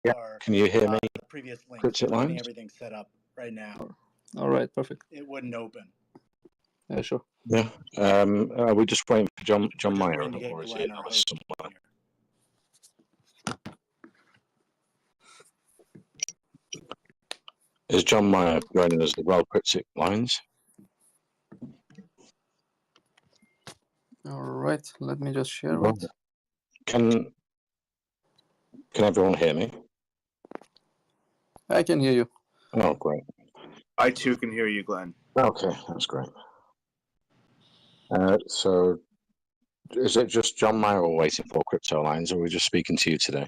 Yeah. Can you hear me? The previous link. Cryptic So getting lines? everything set up right now. All right, perfect. It wouldn't open. Yeah, sure. Yeah. Are we just waiting for John We're just Mayer, waiting to get or is he Glenn, our host, somewhere? Is John Mayer joining us as well? Cryptic lines. All right, let me just share Well, it. Can everyone hear me? I can hear you. Oh, great. I too can hear you, Glenn. Okay, that's great. So, is it just John Mayer we're waiting for, Crypto Lines, or are we just speaking to you today?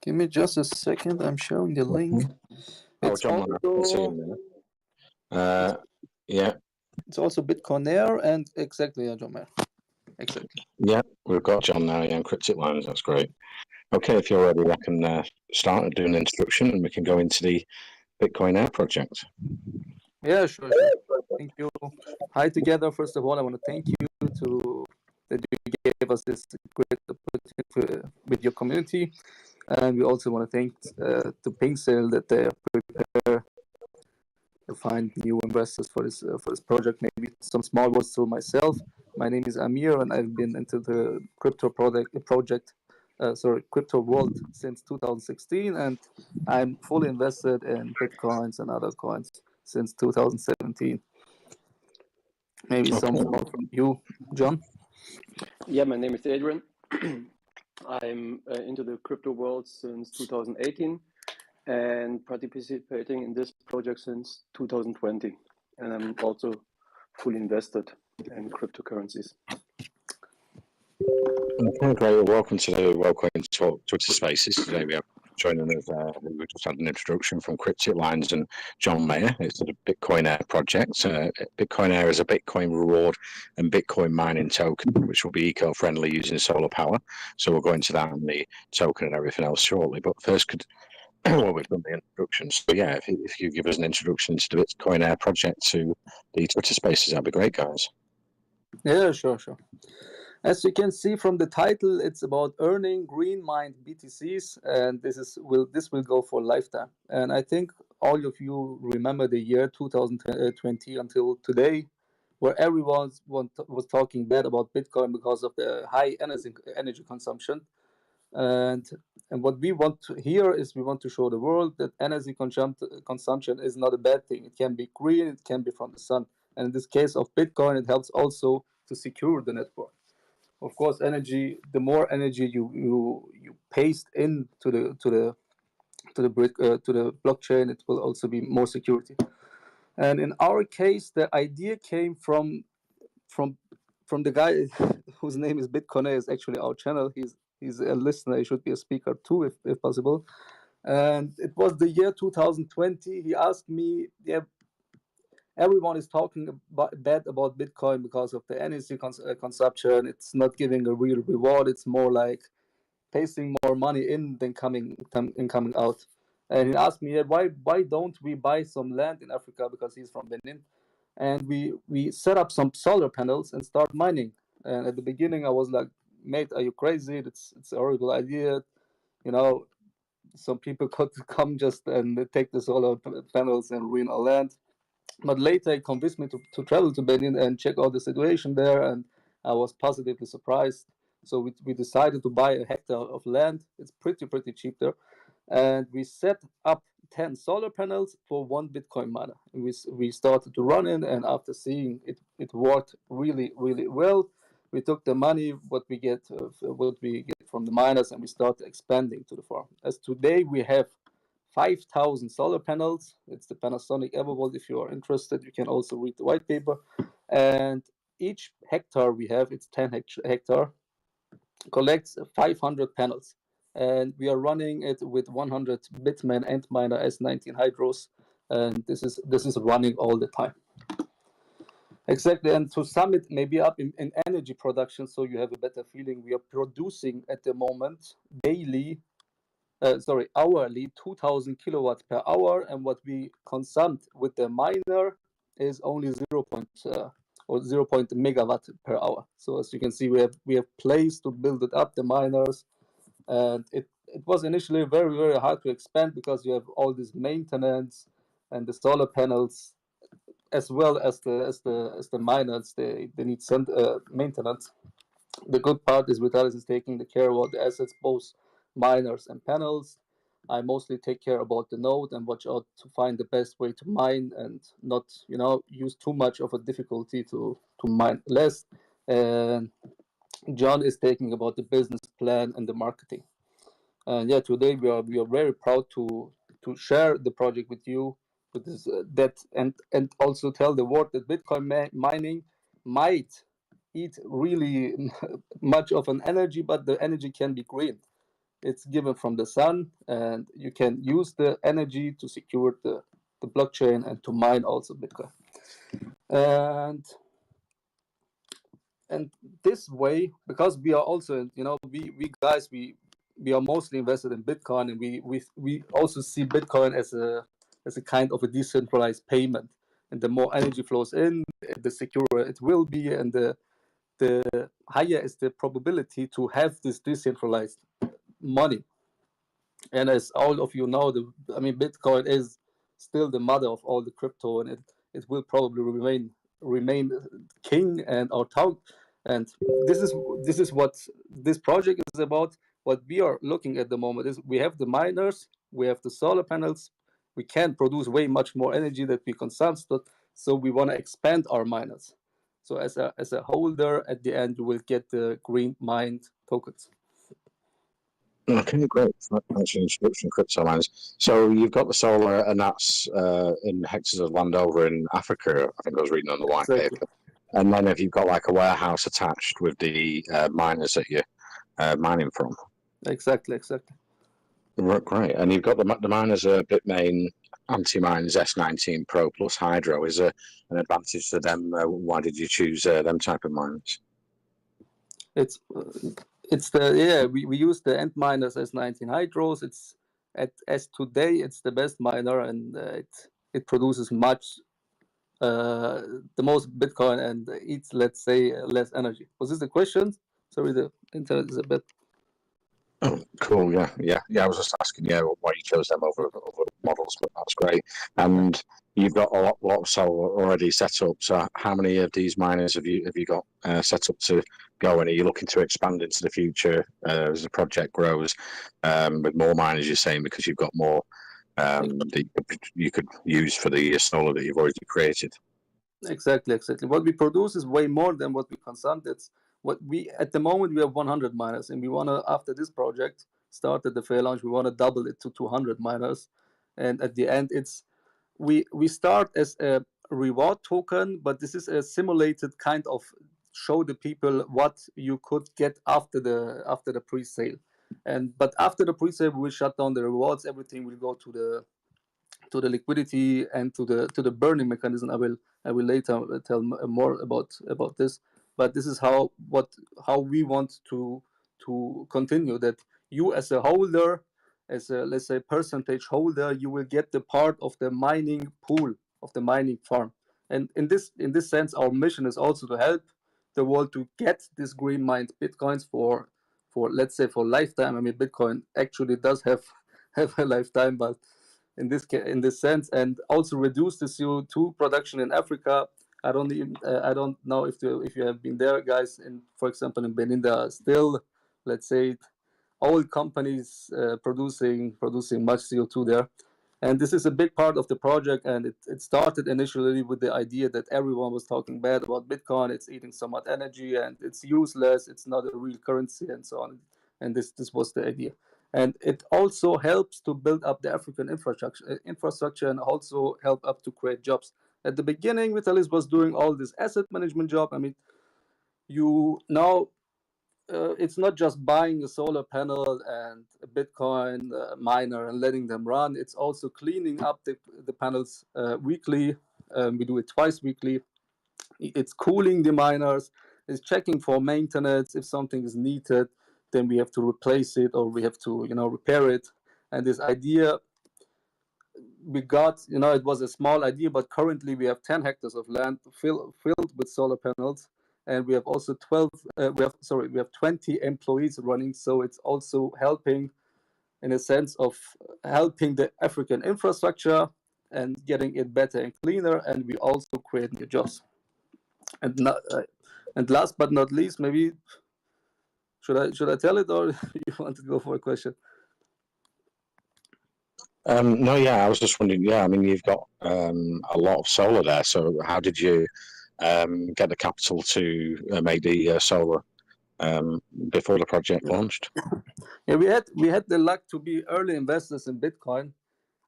Give me just a second. I'm sharing the link. Oh, John Mayer. I can see him there. Yeah. It's also Bitcoinaire and exactly, yeah, John Mayer. Exactly. Yeah, we've got John now, yeah, and Cryptic Lines. That's great. Okay, if you're ready, I can start doing an introduction and we can go into the Bitcoinaire project. Yeah, sure. Thank you. Hi together. First of all, I want to thank you that you gave us this great opportunity with your community. And we also want to thank the Pink Sale that they prepare to find new investors for this project. Maybe some small words to myself. My name is Amir, and I've been into the crypto crypto world since 2016, and I'm fully invested in Bitcoins and other coins since 2017. Maybe some more from you, John. Yeah, my name is Adrian. I'm into the crypto world since 2018 and participating in this project since 2020. And I'm also fully invested in cryptocurrencies. Okay, great. Welcome to Twitter Spaces. Today we have joining us. We just had an introduction from Cryptic Lines and John Mayer. It's the Bitcoinaire project. Bitcoinaire is a Bitcoin reward and Bitcoin mining token, which will be eco-friendly using solar power. So we'll go into that and the token and everything else shortly. But first, well, we've done the introduction. So yeah, if you give us an introduction to the Bitcoinaire project to the Twitter Spaces, that'd be great, guys. Yeah, sure. As you can see from the title, it's about earning green mined BTCs, and this will go for a lifetime. And I think all of you remember the year 2020 until today, where everyone was talking bad about Bitcoin because of the high energy consumption. And what we want to here is we want to show the world that energy consumption is not a bad thing. It can be green, it can be from the sun. And in this case of Bitcoin, it helps also to secure the network. Of course, energy. The more energy you paste into the blockchain, it will also be more security. And in our case, the idea came from the guy whose name is Bitcoinaire. Is actually our channel. He's a listener. He should be a speaker too, if possible. And it was the year 2020. He asked me, yeah, everyone is talking bad about Bitcoin because of the energy consumption. It's not giving a real reward. It's more like pasting more money in than coming out. And he asked me, why don't we buy some land in Africa, because he's from Benin, and we set up some solar panels and start mining. And at the beginning, I was like, mate, are you crazy? It's a horrible idea. You know, some people could come just and take the solar panels and ruin our land. But later, he convinced me to travel to Benin and check out the situation there, and I was positively surprised. So we decided to buy a hectare of land. It's pretty cheap there, and we set up 10 solar panels for one Bitcoin miner. And we started to run it, and after seeing it worked really well. We took the money what we get from the miners, and we started expanding to the farm. As today we have 5,000 solar panels. It's the Panasonic Evervolt. If you are interested, you can also read the white paper. And each hectare we have, it's 10 hectare, collects 500 panels. And we are running it with 100 Bitmain Antminer S19 Hydros. And this is running all the time. Exactly, and to sum it maybe up in energy production, so you have a better feeling, we are producing at the moment hourly 2,000 kilowatts per hour, and what we consume with the miner is only 0.0 megawatt per hour. So as you can see, we have place to build it up, the miners, and it was initially very, very hard to expand because you have all this maintenance and the solar panels, as well as the miners. They need some maintenance. The good part is Vitalis is taking the care about the assets, both miners and panels. I mostly take care about the node and watch out to find the best way to mine and not, use too much of a difficulty to mine less. And John is taking about the business plan and the marketing. And yeah, today we are very proud to share the project with you, with this that and also tell the world that Bitcoin mining might eat really much of an energy, but the energy can be green. It's given from the sun, and you can use the energy to secure the blockchain and to mine also Bitcoin. And this way, because we are also, we guys, we are mostly invested in Bitcoin, and we also see Bitcoin as a kind of a decentralized payment. And the more energy flows in, the secure it will be, and the higher is the probability to have this decentralized money. And as all of you know, Bitcoin is still the mother of all the crypto, and it will probably remain king and our town. And this is what this project is about. What we are looking at the moment is we have the miners, we have the solar panels, we can produce way much more energy that we consume. So we want to expand our miners. So as a holder, at the end, you will get the green mined tokens. Okay, great. Thanks for the introduction, crypto miners. So you've got the solar, and that's in hectares of land over in Africa. I think I was reading on the white paper. And then have you got like a warehouse attached with the miners that you're mining from? Exactly. Great. And you've got the miners are Bitmain anti-miners S19 Pro plus Hydro. Is there an advantage to them? Why did you choose them type of miners? We use the end miners S19 Hydros. It's as today it's the best miner, and it produces much the most Bitcoin and eats, let's say, less energy. Was this the question? Sorry, the internet is a bit. Oh, cool. Yeah. I was just asking, why you chose them over models, but that's great. And you've got a lot of solar already set up. So, how many of these miners have you got set up to go? And are you looking to expand into the future as the project grows with more miners? You're saying because you've got more that you could use for the solar that you've already created. Exactly. What we produce is way more than what we consume. That's what we at the moment we have 100 miners, and we want to, after this project started the fair launch, we want to double it to 200 miners, and at the end we start as a reward token, but this is a simulated kind of show the people what you could get after the pre-sale, but after the pre-sale we will shut down the rewards. Everything will go to the liquidity and to the burning mechanism. I will later tell more about this, but this is how we want to continue. That you as a holder, as a, let's say, percentage holder, you will get the part of the mining pool, of the mining farm. And in this sense, our mission is also to help the world to get this green mined bitcoins for let's say for lifetime. Bitcoin actually does have a lifetime, but in this sense, and also reduce the CO2 production in Africa. I don't know if you have been there, guys. For example, in Benin, there are still, let's say, old companies producing much CO2 there, and this is a big part of the project. And it started initially with the idea that everyone was talking bad about Bitcoin. It's eating so much energy and it's useless. It's not a real currency and so on. And this was the idea. And it also helps to build up the African infrastructure and also help up to create jobs. At the beginning, Vitalis was doing all this asset management job. You now it's not just buying a solar panel and a Bitcoin miner and letting them run. It's also cleaning up the panels weekly. We do it twice weekly. It's cooling the miners. It's checking for maintenance. If something is needed, then we have to replace it or we have to repair it. And this idea we got, it was a small idea, but currently we have 10 hectares of land filled with solar panels, and we have also 20 employees running. So it's also helping in a sense of helping the African infrastructure and getting it better and cleaner, and we also create new jobs. And not, and last but not least, maybe should I tell it, or you want to go for a question? No, yeah, I was just wondering. Yeah, I mean, you've got a lot of solar there. So, how did you get the capital to make the solar before the project launched? Yeah, we had the luck to be early investors in Bitcoin.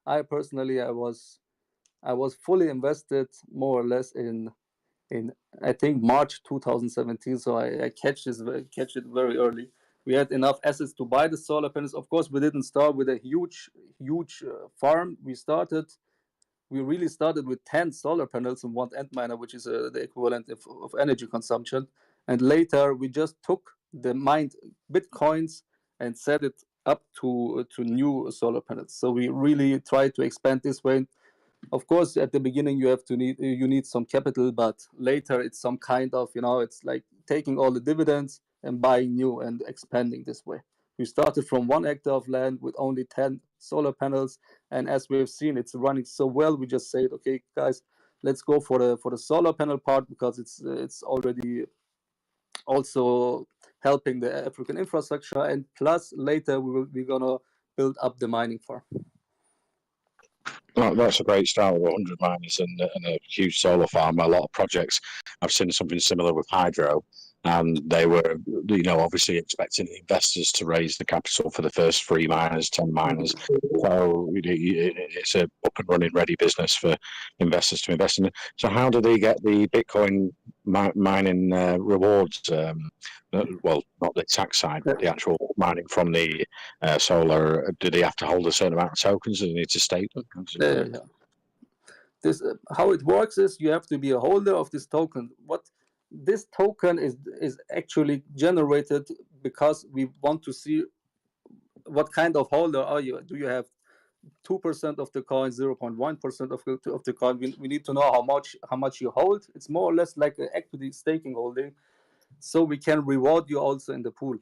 I personally, I was fully invested more or less in I think March 2017. So I catch it very early. We had enough assets to buy the solar panels. Of course, we didn't start with a huge farm. We really started with 10 solar panels and one Antminer, which is the equivalent of energy consumption. And later we just took the mined Bitcoins and set it up to new solar panels. So we really tried to expand this way. Of course, at the beginning you need some capital, but later it's some kind of, it's like taking all the dividends and buying new and expanding this way. We started from 1 hectare of land with only 10 solar panels, and as we've seen, it's running so well. We just said, okay, guys, let's go for the solar panel part, because it's already also helping the African infrastructure, and plus later we're gonna build up the mining farm. Well, that's a great start with 100 miners and a huge solar farm. A lot of projects, I've seen something similar with hydro, and they were, obviously expecting investors to raise the capital for the first 3 miners, 10 miners. So it's a up and running ready business for investors to invest in. So how do they get the Bitcoin mining rewards? Well, not the tax side, but the actual mining from the solar. Do they have to hold a certain amount of tokens? Do they need to stake them? Yeah. This how it works is you have to be a holder of this token. What this token is actually generated because we want to see what kind of holder are you. Do you have 2% of the coin, 0.1% of the coin? We need to know how much you hold. It's more or less like an equity staking holding, so we can reward you also in the pool.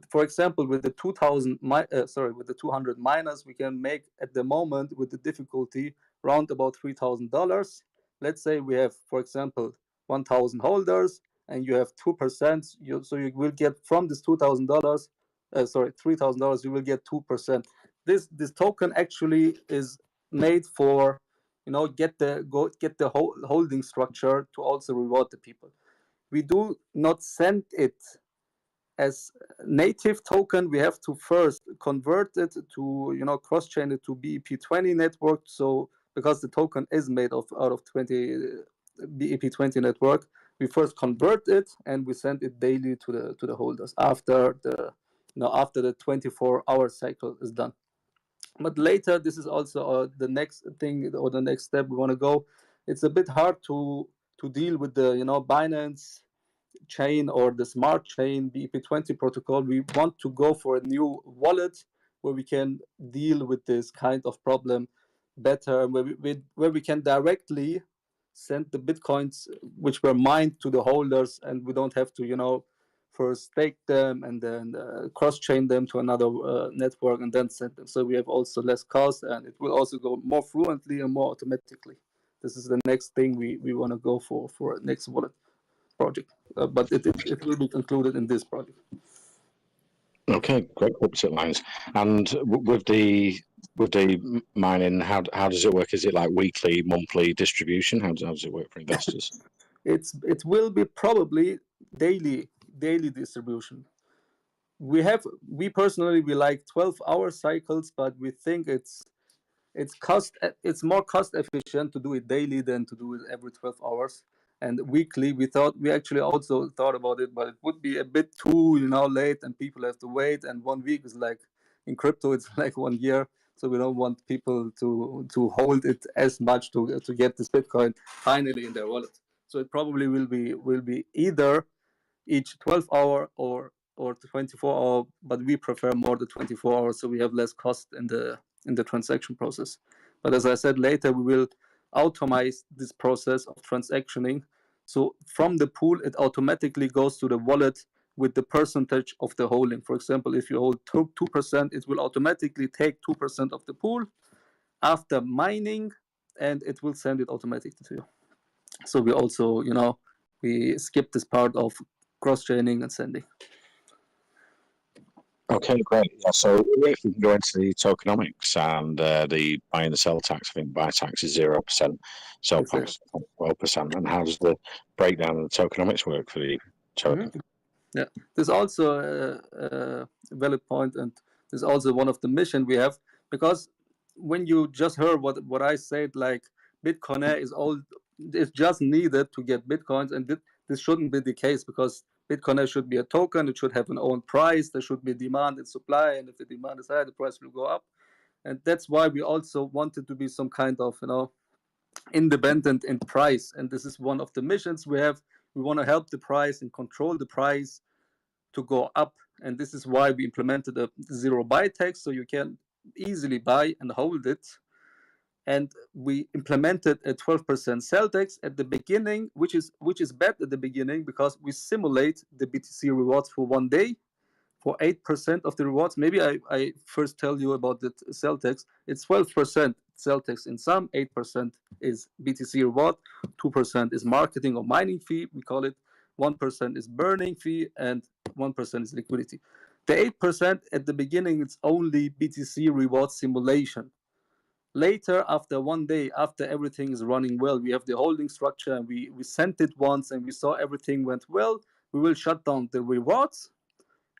For example, with the 200 miners, we can make at the moment with the difficulty round about $3,000. Let's say we have, for example, 1,000 holders, and you have 2%. So you will get from this $3,000, you will get 2%. This token actually is made for, get the holding structure to also reward the people. We do not send it as native token. We have to first convert it to, cross-chain it to BEP20 network. So because the token is made out of 20 BEP20 network, we first convert it and we send it daily to the holders after the 24-hour cycle is done. But later, this is also the next thing or the next step we want to go. It's a bit hard to deal with the Binance chain or the smart chain BEP20 protocol. We want to go for a new wallet where we can deal with this kind of problem better, where we can directly send the bitcoins which were mined to the holders, and we don't have to first stake them and then cross-chain them to another network and then send them. So we have also less cost, and it will also go more fluently and more automatically. This is the next thing we want to go for next wallet project, but it will be concluded in this project. Okay, great opposite lines. And with the mining, how does it work? Is it like weekly, monthly distribution? How does it work for investors? It will be probably daily distribution. We personally like 12-hour cycles, but we think it's more cost efficient to do it daily than to do it every 12 hours. And weekly, we actually also thought about it, but it would be a bit too late, and people have to wait. And 1 week is like, in crypto, it's like 1 year. So we don't want people to hold it as much to get this Bitcoin finally in their wallet. So it probably will be either each 12-hour or 24-hour, but we prefer more the 24 hours, so we have less cost in the transaction process. But as I said, later we will automate this process of transactioning. So from the pool, it automatically goes to the wallet with the percentage of the holding. For example, if you hold 2%, it will automatically take 2% of the pool after mining, and it will send it automatically to you. So we also, we skip this part of cross-chaining and sending. Okay, great. Yeah, so if we can go into the tokenomics and the buy and the sell tax, I think buy tax is 0%, sell tax 12%. And how does the breakdown of the tokenomics work for the token? Yeah, there's also a valid point, and there's also one of the mission we have, because when you just heard what I said, like Bitcoinaire is just needed to get Bitcoins, and this shouldn't be the case, because Bitcoinaire should be a token, it should have an own price, there should be demand and supply, and if the demand is high, the price will go up. And that's why we also wanted to be some kind of, independent in price. And this is one of the missions we have. We want to help the price and control the price to go up. And this is why we implemented a zero buy tax, so you can easily buy and hold it. And we implemented a 12% sell tax at the beginning, which is bad at the beginning, because we simulate the BTC rewards for 1 day for 8% of the rewards. Maybe I first tell you about the sell tax. It's 12% sell tax in sum, 8% is BTC reward, 2% is marketing or mining fee, we call it, 1% is burning fee, and 1% is liquidity. The 8% at the beginning, it's only BTC reward simulation. Later, after 1 day, after everything is running well, we have the holding structure, and we sent it once, and we saw everything went well, we will shut down the rewards,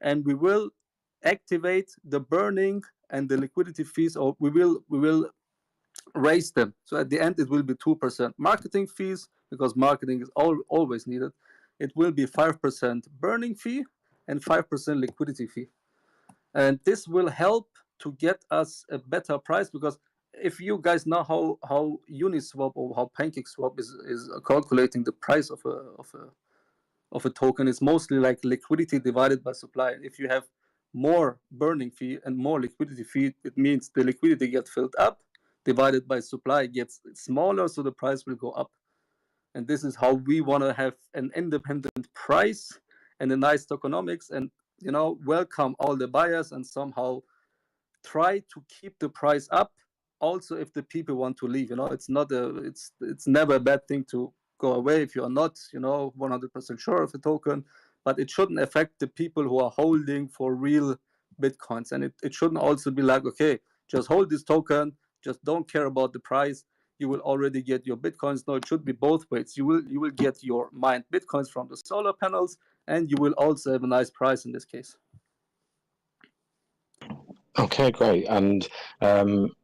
and we will activate the burning and the liquidity fees, or we will raise them. So at the end, it will be 2% marketing fees, because marketing is always needed. It will be 5% burning fee and 5% liquidity fee. And this will help to get us a better price, because if you guys know how Uniswap or how PancakeSwap is calculating the price of a token, is mostly like liquidity divided by supply. If you have more burning fee and more liquidity fee, it means the liquidity gets filled up, divided by supply gets smaller, so the price will go up. And this is how we want to have an independent price and a nice tokenomics, and welcome all the buyers, and somehow try to keep the price up. Also, if the people want to leave, it's never a bad thing to go away if you're not 100% sure of a token, but it shouldn't affect the people who are holding for real Bitcoins. And it shouldn't also be like, okay, just hold this token, just don't care about the price, you will already get your Bitcoins. No, it should be both ways. You will get your mined Bitcoins from the solar panels, and you will also have a nice price in this case. Okay, great. And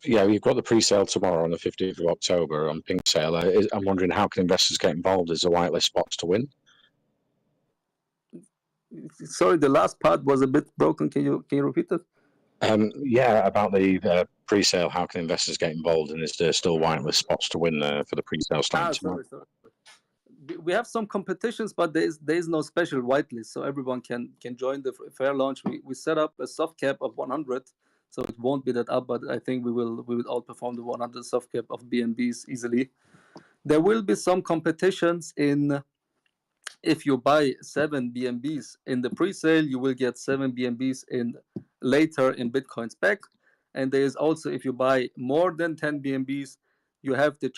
you've got the pre-sale tomorrow on the 15th of October on Pink Sale. I'm wondering, how can investors get involved? Is there whitelist spots to win? Sorry, the last part was a bit broken. Can you repeat it? About the pre-sale, how can investors get involved, and is there still whitelist spots to win for the pre-sale starting tomorrow? Sorry. We have some competitions, but there is no special whitelist, so everyone can join the fair launch. We set up a soft cap of 100, so it won't be that up, but I think we will outperform the 100 soft cap of BNBs easily. There will be some competitions if you buy 7 BNBs in the pre-sale, you will get 7 BNBs later in Bitcoins back. And there is also, if you buy more than 10 BNBs, you have the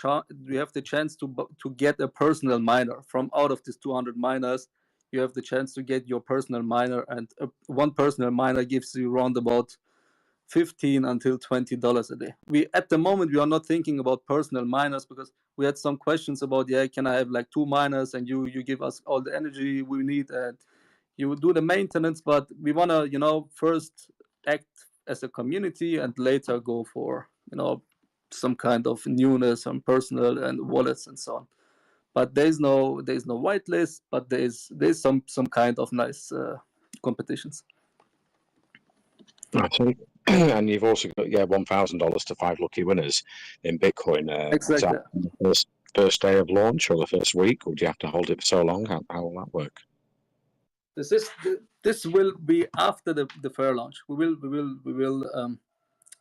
chance to get a personal miner from out of these 200 miners. You have the chance to get your personal miner, and one personal miner gives you around about $15 until $20 a day. At the moment we are not thinking about personal miners, because we had some questions about, can I have like 2 miners and you give us all the energy we need and you do the maintenance, but we want to first act as a community and later go for some kind of newness and personal and wallets and so on. But there's no whitelist, but there's some kind of nice competitions. I see. And you've also got $1,000 to 5 lucky winners in Bitcoin. Exactly. Is that the first day of launch or the first week, or do you have to hold it for so long? How will that work? This will be after the fair launch. We will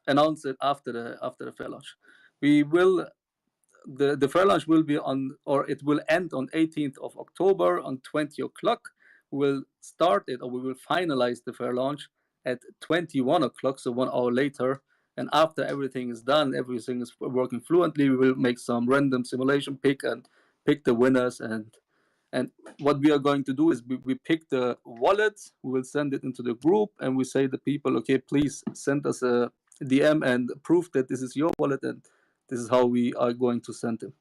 announce it after the fair launch. The fair launch will be it will end on 18th of October on 20 o'clock. will start it, or we will finalize the fair launch at 21 o'clock, so 1 hour later. And after everything is done, everything is working fluently, we will make some random simulation pick the winners. And what we are going to do is we pick the wallet, we will send it into the group, and we say to people, okay, please send us a DM and prove that this is your wallet, and this is how we are going to send them.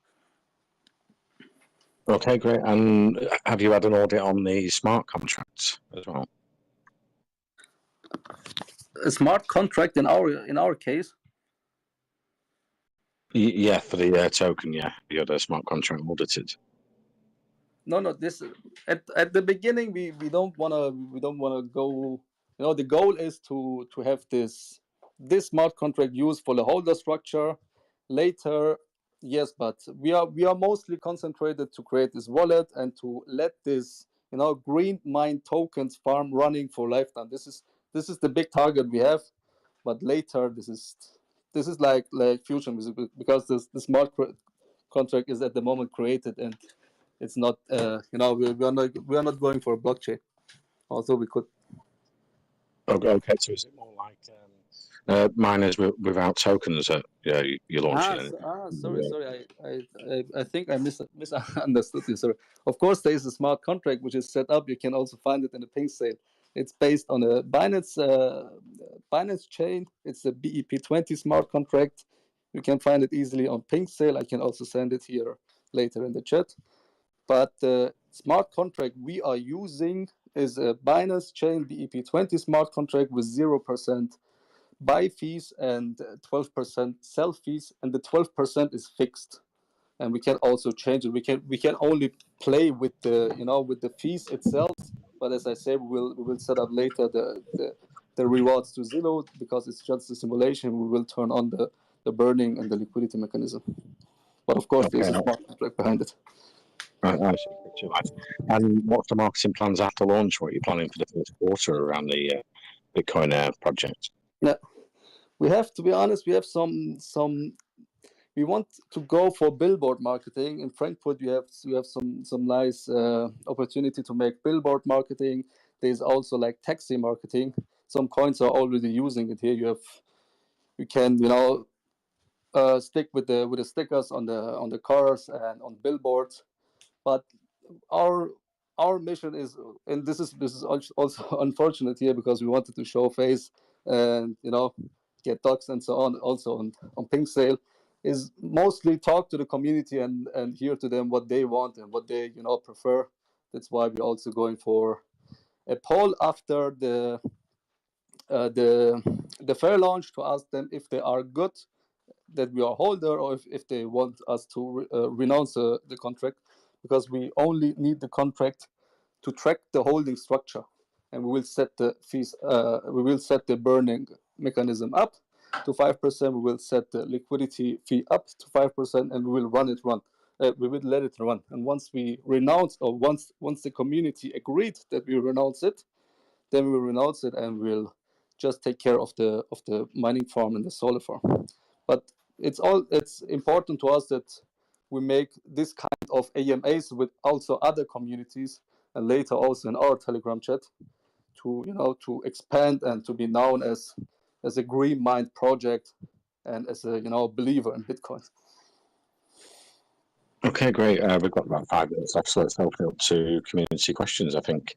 Okay, great. And have you had an audit on the smart contracts as well? A smart contract in our case. Yeah, for the token. Yeah, you had a smart contract audited. No. This at the beginning we don't wanna go. The goal is to have this smart contract used for the holder structure later. Yes, but we are mostly concentrated to create this wallet and to let this green mine tokens farm running for lifetime. This is the big target we have, but later this is like future music, because the smart contract is at the moment created, and it's not we are not going for a blockchain, although we could. Okay, so is it more like miners without tokens that you're launching? Sorry. I think I misunderstood you. Sorry. Of course, there is a smart contract which is set up. You can also find it in the pink sale. It's based on a Binance chain. It's a BEP20 smart contract. You can find it easily on pink sale. I can also send it here later in the chat. But the smart contract we are using is a Binance chain BEP20 smart contract with 0% buy fees and 12% sell fees, and the 12% is fixed, and we can also change it. We can only play with the fees itself, but as I said, we will set up later the rewards to zero, because it's just a simulation. We will turn on the burning and the liquidity mechanism, but of course there's a smart contract behind it. Right, I see. And what's the marketing plans after launch? What are you planning for the first quarter around the Bitcoinaire project? Yeah, we have to be honest. We have some. We want to go for billboard marketing in Frankfurt. You have some nice opportunity to make billboard marketing. There's also like taxi marketing. Some coins are already using it here. You can stick with the stickers on the cars and on billboards. But our mission is, and this is also unfortunate here, because we wanted to show face and get docs and so on, also on pink sale, is mostly talk to the community and hear to them what they want and what they prefer. That's why we're also going for a poll after the fair launch, to ask them if they are good that we are holder, or if they want us to renounce the contract, because we only need the contract to track the holding structure, and we will set the fees. We will set the burning mechanism up to 5%. We will set the liquidity fee up to 5%, and we will we will let it run. And once we renounce, or once the community agreed that we renounce it, then we will renounce it, and we'll just take care of the mining farm and the solar farm. But it's important to us that we make this kind of AMAs with also other communities, and later also in our Telegram chat, to expand and to be known as a green mind project, and as a believer in Bitcoin. Okay, great. We've got about 5 minutes left, so let's open up to community questions. I think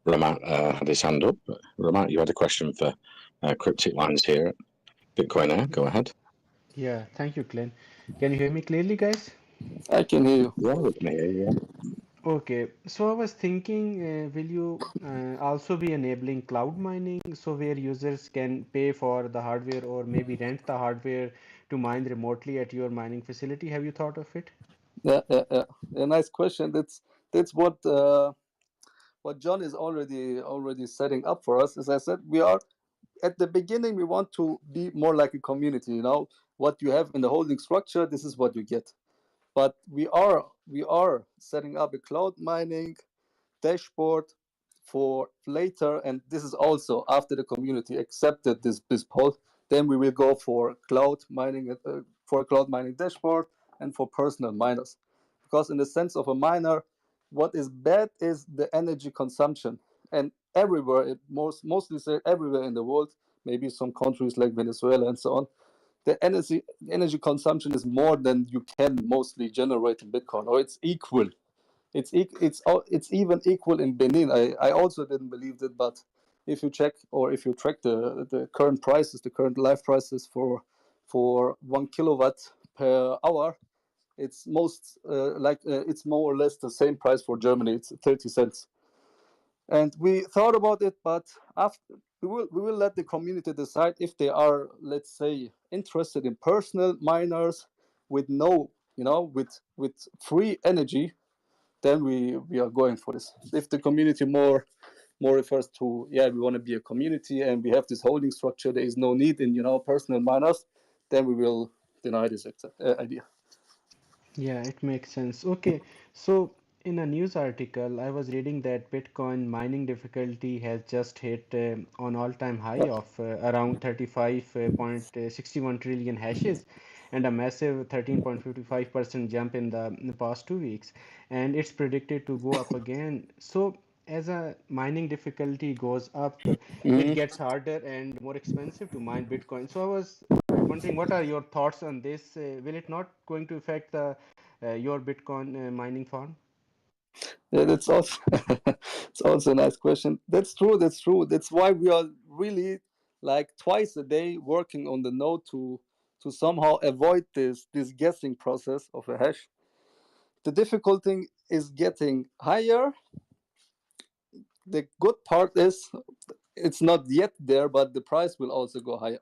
Ramat had his hand up. Ramat, you had a question for Cryptic Lines here at Bitcoinaire. Go ahead. Yeah, thank you, Glenn. Can you hear me clearly, guys? I can hear you. Yeah, we can hear you. Okay, so I was thinking, will you also be enabling cloud mining, so where users can pay for the hardware or maybe rent the hardware to mine remotely at your mining facility? Have you thought of it? Yeah. A nice question. That's what John is already setting up for us. As I said, we are at the beginning. We want to be more like a community. What you have in the holding structure, this is what you get. But we are setting up a cloud mining dashboard for later, and this is also after the community accepted this poll. Then we will go for cloud mining, for a cloud mining dashboard, and for personal miners, because in the sense of a miner, what is bad is the energy consumption, and everywhere, mostly said everywhere in the world, maybe some countries like Venezuela and so on, the energy consumption is more than you can mostly generate in Bitcoin, or it's equal. It's even equal in Benin. I also didn't believe it, but if you check or if you track the current prices, the current live prices for 1 kilowatt per hour, it's it's more or less the same price for Germany. It's 30 cents. And we thought about it, but after we will let the community decide if they are, let's say, interested in personal miners with no, with free energy. Then we are going for this. If the community more refers to, yeah, we want to be a community and we have this holding structure, there is no need in personal miners, then we will deny this idea. Yeah, it makes sense. Okay, so in a news article, I was reading that Bitcoin mining difficulty has just hit on all-time high of around 35.61 trillion hashes and a massive 13.55% jump in the past 2 weeks. And it's predicted to go up again. So as a mining difficulty goes up, it Mhm. gets harder and more expensive to mine Bitcoin. So I was wondering, what are your thoughts on this? Will it not going to affect your Bitcoin mining farm? Yeah, that's also it's also a nice question. That's true. That's true. That's why we are really like twice a day working on the node to somehow avoid this guessing process of a hash. The difficulty is getting higher. The good part is it's not yet there, but the price will also go higher.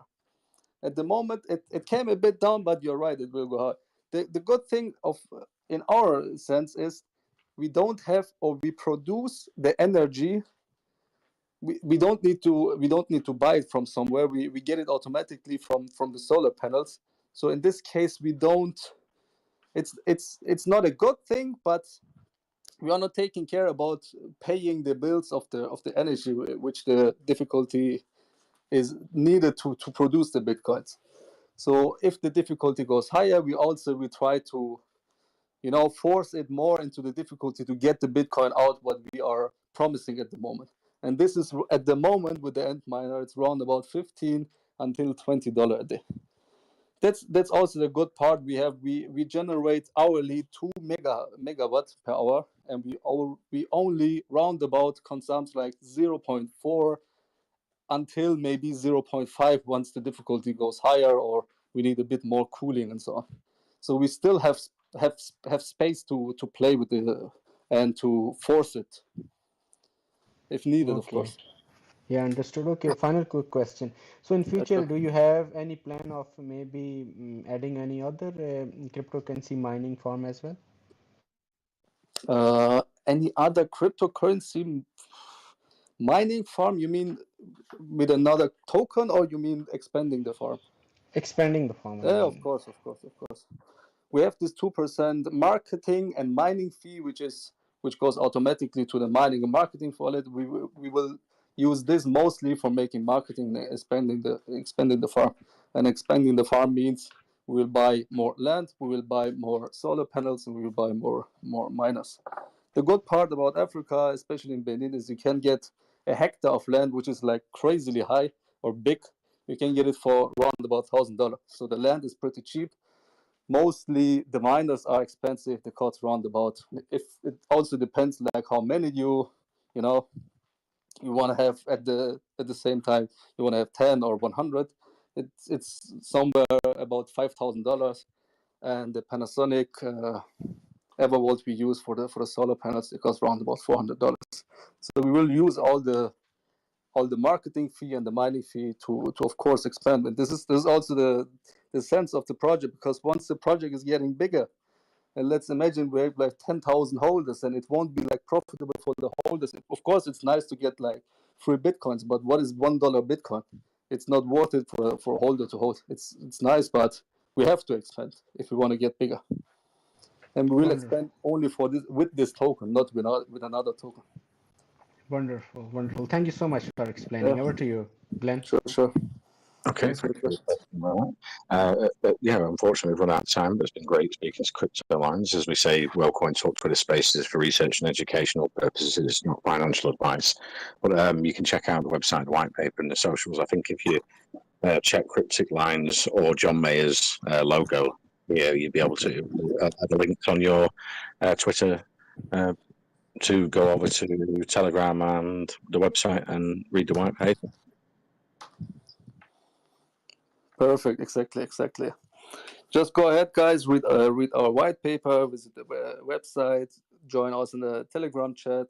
At the moment, it came a bit down, but you're right, it will go high. The good thing of in our sense is we don't have, or we produce the energy. We don't need to buy it from somewhere. We get it automatically from the solar panels. So in this case, we don't. It's not a good thing, but we are not taking care about paying the bills of the energy, which the difficulty is needed to produce the bitcoins. So if the difficulty goes higher, we try to force it more into the difficulty to get the Bitcoin out what we are promising at the moment. And this is at the moment with the end miner, it's around about $15 until $20 a day. That's also the good part. We generate hourly 2 megawatts per hour, and we only roundabout consumes like 0.4 until maybe 0.5 once the difficulty goes higher or we need a bit more cooling and so on. So we still have space to play with it and to force it if needed, of Okay. course. Yeah, understood. Okay, final quick question. So in future, do you have any plan of maybe adding any other cryptocurrency mining farm as well? Any other cryptocurrency mining farm? You mean with another token, or you mean expanding the farm? Expanding the farm, I Yeah, of mean. course, of course, of course. We have this 2% marketing and mining fee, which goes automatically to the mining and marketing for it. We will use this mostly for making marketing and expanding the farm. And expanding the farm means we will buy more land, we will buy more solar panels, and we will buy more miners. The good part about Africa, especially in Benin, is you can get a hectare of land which is like crazily high or big. You can get it for around about $1,000. So the land is pretty cheap. Mostly the miners are expensive. The cost around about. If it also depends like how many you know you want to have at the same time. You want to have 10 or 100. It's somewhere about $5,000. And the Panasonic Evervolt we use for the solar panels, it costs around about $400. So we will use all the marketing fee and the mining fee to of course expand. And this is also the sense of the project, because once the project is getting bigger, and let's imagine we have like 10,000 holders, and it won't be like profitable for the holders. Of course, it's nice to get like free bitcoins, but what is $1 bitcoin? It's not worth it for a holder to hold. It's nice, but we have to expand if we want to get bigger. And we will Wonderful, expand only for this with this token, not with another token. wonderful, wonderful. Thank you so much for Yeah, explaining. Over to you, Glenn. sure. Okay, Thanks for the thank you. questions. Yeah, unfortunately, we've run out of time, but it's been great speaking to Crypto Lines. As we say, WellCoin Talk Twitter Spaces for research and educational purposes. It's not financial advice. But you can check out the website, the white paper, and the socials. I think if you check Cryptic Lines or John Mayer's logo here, you'd be able to add the links on your Twitter to go over to Telegram and the website and read the white paper. Perfect. Exactly. Just go ahead, guys. Read our white paper. Visit the website. Join us in the Telegram chat.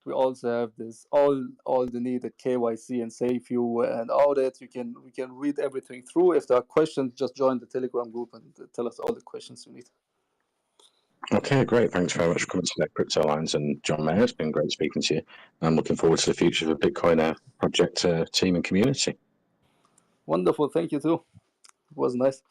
We also have this all the needed KYC and SafeU and audit. We can read everything through. If there are questions, just join the Telegram group and tell us all the questions you need. Okay, great. Thanks very much for coming to that Crypto Lines and John Mayer. It's been great speaking to you. I'm looking forward to the future of the Bitcoin project team and community. Wonderful. Thank you too. It was nice.